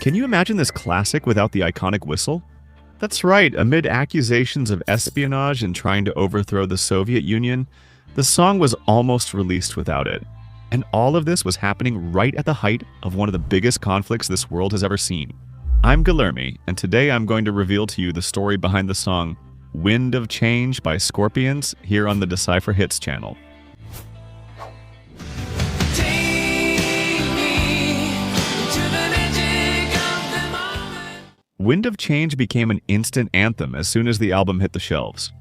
Can you imagine this classic without the iconic whistle? That's right, amid accusations of espionage and trying to overthrow the Soviet Union, the song was almost released without it. And all of this was happening right at the height of one of the biggest conflicts this world has ever seen. I'm Guilherme, and today I'm going to reveal to you the story behind the song Wind of Change by Scorpions here on the Decipher Hits channel. Wind of Change became an instant anthem as soon as the album hit the shelves.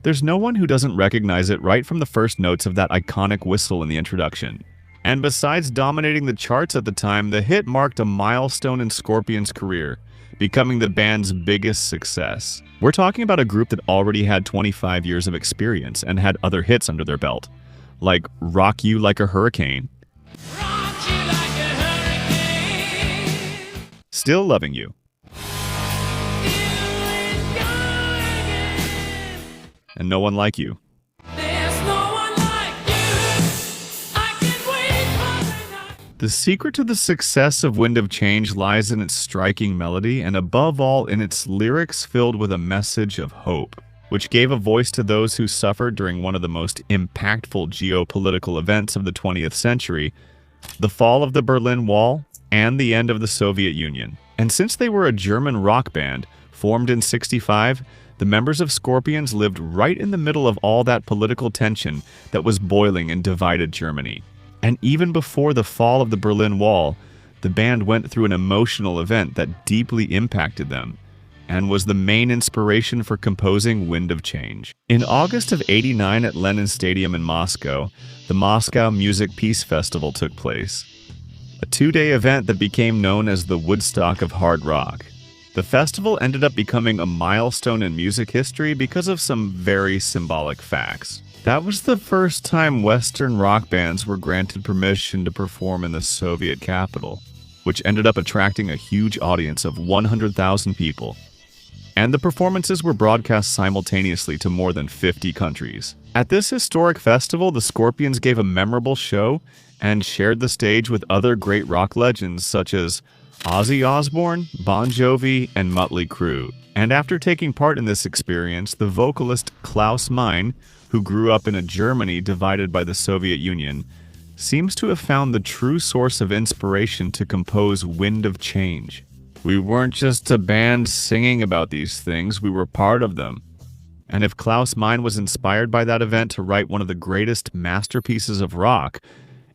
There's no one who doesn't recognize it right from the first notes of that iconic whistle in the introduction. And besides dominating the charts at the time, the hit marked a milestone in Scorpions' career, becoming the band's biggest success. We're talking about a group that already had 25 years of experience and had other hits under their belt, like Rock You Like a Hurricane, Still Loving You, and No One Like You. The secret to the success of Wind of Change lies in its striking melody and above all in its lyrics filled with a message of hope, which gave a voice to those who suffered during one of the most impactful geopolitical events of the 20th century, the fall of the Berlin Wall and the end of the Soviet Union. And since they were a German rock band, formed in '65, the members of Scorpions lived right in the middle of all that political tension that was boiling in divided Germany. And even before the fall of the Berlin Wall, the band went through an emotional event that deeply impacted them and was the main inspiration for composing Wind of Change. In August of '89 at Lenin Stadium in Moscow, the Moscow Music Peace Festival took place, a two-day event that became known as the Woodstock of hard rock. The festival ended up becoming a milestone in music history because of some very symbolic facts. That was the first time Western rock bands were granted permission to perform in the Soviet capital, which ended up attracting a huge audience of 100,000 people. And the performances were broadcast simultaneously to more than 50 countries. At this historic festival, the Scorpions gave a memorable show and shared the stage with other great rock legends such as Ozzy Osbourne, Bon Jovi, and Mötley Crüe. And after taking part in this experience, the vocalist Klaus Meine, who grew up in a Germany divided by the Soviet Union, seems to have found the true source of inspiration to compose Wind of Change. We weren't just a band singing about these things, we were part of them. And if Klaus Meine was inspired by that event to write one of the greatest masterpieces of rock,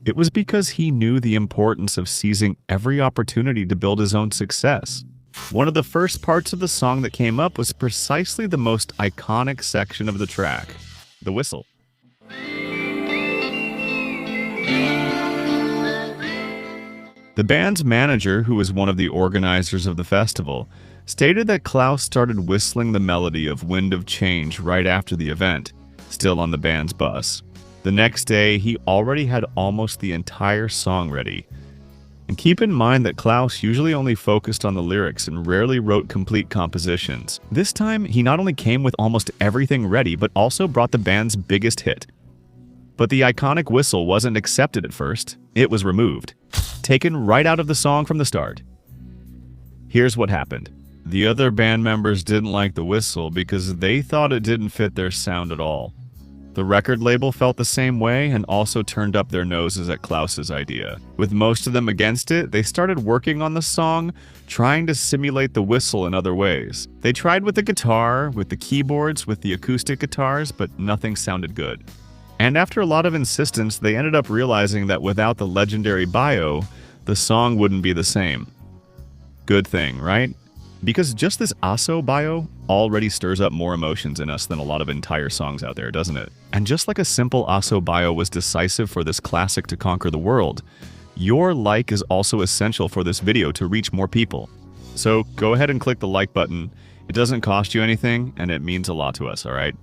it was because he knew the importance of seizing every opportunity to build his own success. One of the first parts of the song that came up was precisely the most iconic section of the track, the whistle. The band's manager, who was one of the organizers of the festival, stated that Klaus started whistling the melody of Wind of Change right after the event, still on the band's bus. The next day, he already had almost the entire song ready. And keep in mind that Klaus usually only focused on the lyrics and rarely wrote complete compositions. This time, he not only came with almost everything ready, but also brought the band's biggest hit. But the iconic whistle wasn't accepted at first. It was removed, taken right out of the song from the start. Here's what happened. The other band members didn't like the whistle because they thought it didn't fit their sound at all. The record label felt the same way and also turned up their noses at Klaus's idea. With most of them against it, they started working on the song, trying to simulate the whistle in other ways. They tried with the guitar, with the keyboards, with the acoustic guitars, but nothing sounded good. And after a lot of insistence, they ended up realizing that without the legendary bio, the song wouldn't be the same. Good thing, right? Because just this Aso bio already stirs up more emotions in us than a lot of entire songs out there, doesn't it? And just like a simple Aso bio was decisive for this classic to conquer the world, your like is also essential for this video to reach more people. So go ahead and click the like button. It doesn't cost you anything, and it means a lot to us, alright?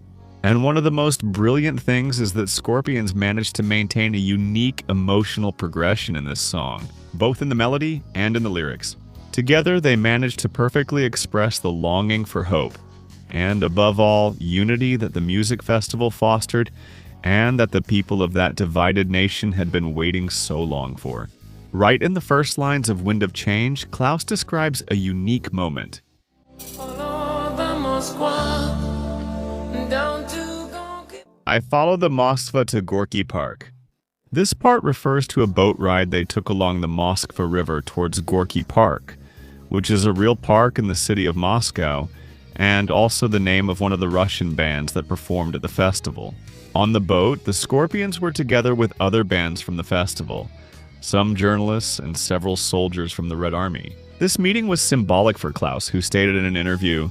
And one of the most brilliant things is that Scorpions managed to maintain a unique emotional progression in this song, both in the melody and in the lyrics. Together, they managed to perfectly express the longing for hope, and above all, unity that the music festival fostered and that the people of that divided nation had been waiting so long for. Right in the first lines of Wind of Change, Klaus describes a unique moment. I follow the Moskva to Gorky Park. This part refers to a boat ride they took along the Moskva River towards Gorky Park, which is a real park in the city of Moscow, and also the name of one of the Russian bands that performed at the festival. On the boat, the Scorpions were together with other bands from the festival, some journalists and several soldiers from the Red Army. This meeting was symbolic for Klaus, who stated in an interview,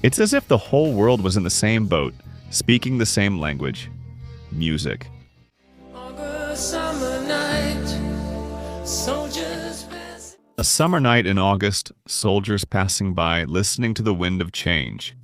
"It's as if the whole world was in the same boat, speaking the same language. Music." A summer night in August, soldiers passing by, listening to the Wind of Change.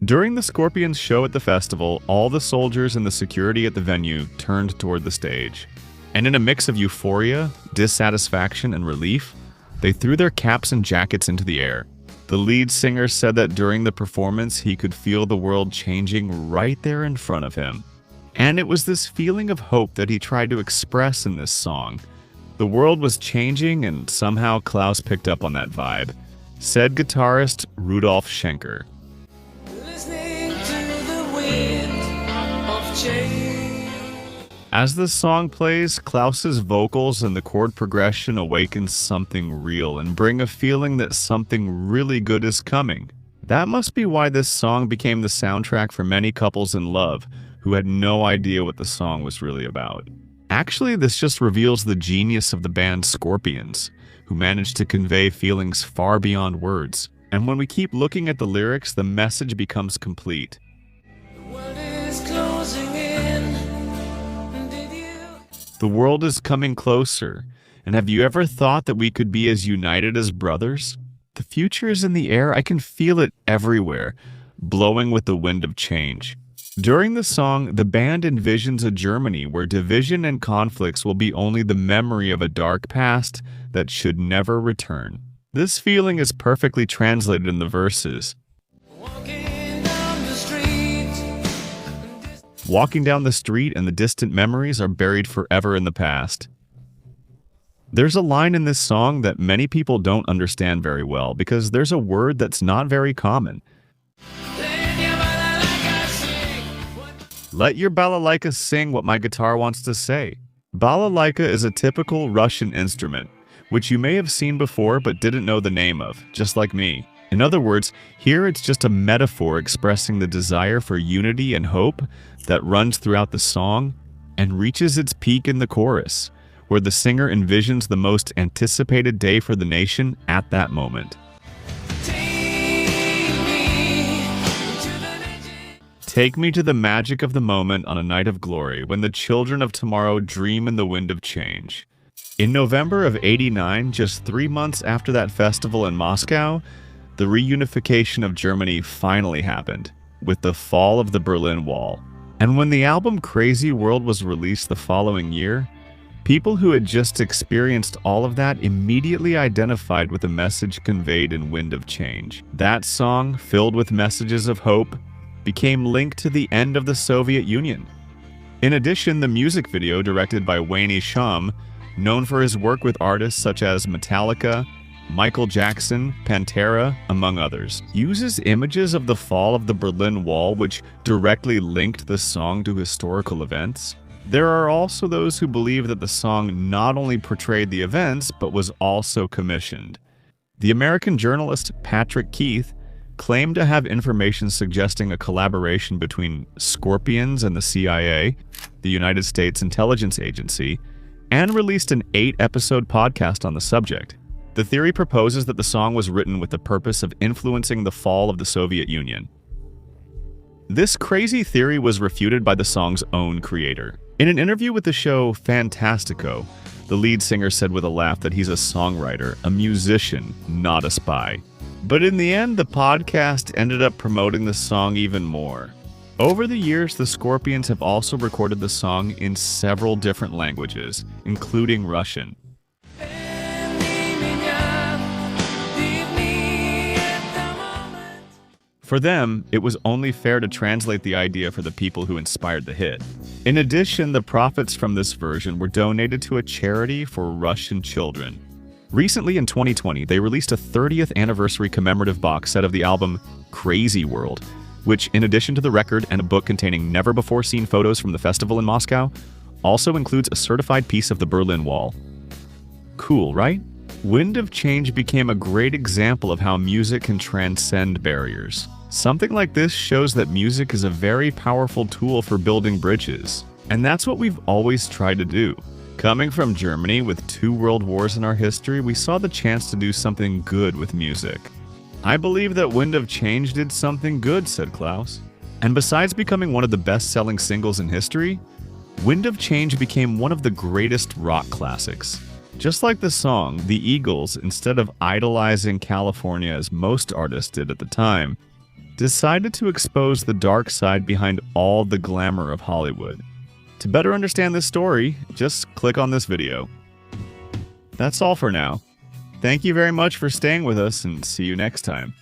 During the Scorpions show at the festival, all the soldiers and the security at the venue turned toward the stage. And in a mix of euphoria, dissatisfaction, and relief, they threw their caps and jackets into the air. The lead singer said that during the performance, he could feel the world changing right there in front of him. And it was this feeling of hope that he tried to express in this song. The world was changing, and somehow Klaus picked up on that vibe, said guitarist Rudolf Schenker. Listening to the wind of change. As the song plays, Klaus's vocals and the chord progression awaken something real and bring a feeling that something really good is coming. That must be why this song became the soundtrack for many couples in love who had no idea what the song was really about. Actually, this just reveals the genius of the band Scorpions, who managed to convey feelings far beyond words. And when we keep looking at the lyrics, the message becomes complete. The world is closing in. The world is coming closer. And have you ever thought that we could be as united as brothers? The future is in the air. I can feel it everywhere, blowing with the wind of change. During the song, the band envisions a Germany where division and conflicts will be only the memory of a dark past that should never return. This feeling is perfectly translated in the verses. Walking down the street and the distant memories are buried forever in the past. There's a line in this song that many people don't understand very well because there's a word that's not very common. Let your balalaika sing what my guitar wants to say. Balalaika is a typical Russian instrument, which you may have seen before but didn't know the name of, just like me. In other words, here it's just a metaphor expressing the desire for unity and hope that runs throughout the song and reaches its peak in the chorus, where the singer envisions the most anticipated day for the nation at that moment. Take me to the magic of the moment on a night of glory when the children of tomorrow dream in the wind of change. In November of '89, just 3 months after that festival in Moscow, the reunification of Germany finally happened, with the fall of the Berlin Wall. And when the album Crazy World was released the following year, people who had just experienced all of that immediately identified with the message conveyed in Wind of Change. That song, filled with messages of hope, became linked to the end of the Soviet Union. In addition, the music video, directed by Wayne Shum, known for his work with artists such as Metallica, Michael Jackson, Pantera, among others, uses images of the fall of the Berlin Wall which directly linked the song to historical events. There are also those who believe that the song not only portrayed the events, but was also commissioned. The American journalist Patrick Keith claimed to have information suggesting a collaboration between Scorpions and the CIA, the United States Intelligence Agency, and released an 8-episode podcast on the subject. The theory proposes that the song was written with the purpose of influencing the fall of the Soviet Union. This crazy theory was refuted by the song's own creator. In an interview with the show Fantastico, the lead singer said with a laugh that he's a songwriter, a musician, not a spy. But in the end, the podcast ended up promoting the song even more. Over the years, the Scorpions have also recorded the song in several different languages, including Russian. For them, it was only fair to translate the idea for the people who inspired the hit. In addition, the profits from this version were donated to a charity for Russian children. Recently, in 2020, they released a 30th anniversary commemorative box set of the album Crazy World, which, in addition to the record and a book containing never-before-seen photos from the festival in Moscow, also includes a certified piece of the Berlin Wall. Cool, right? Wind of Change became a great example of how music can transcend barriers. Something like this shows that music is a very powerful tool for building bridges, and that's what we've always tried to do. Coming from Germany with 2 world wars in our history, we saw the chance to do something good with music. I believe that Wind of Change did something good, said Klaus. And besides becoming one of the best-selling singles in history, Wind of Change became one of the greatest rock classics. Just like the song, the Eagles, instead of idolizing California as most artists did at the time, decided to expose the dark side behind all the glamour of Hollywood. To better understand this story, just click on this video. That's all for now. Thank you very much for staying with us, and see you next time.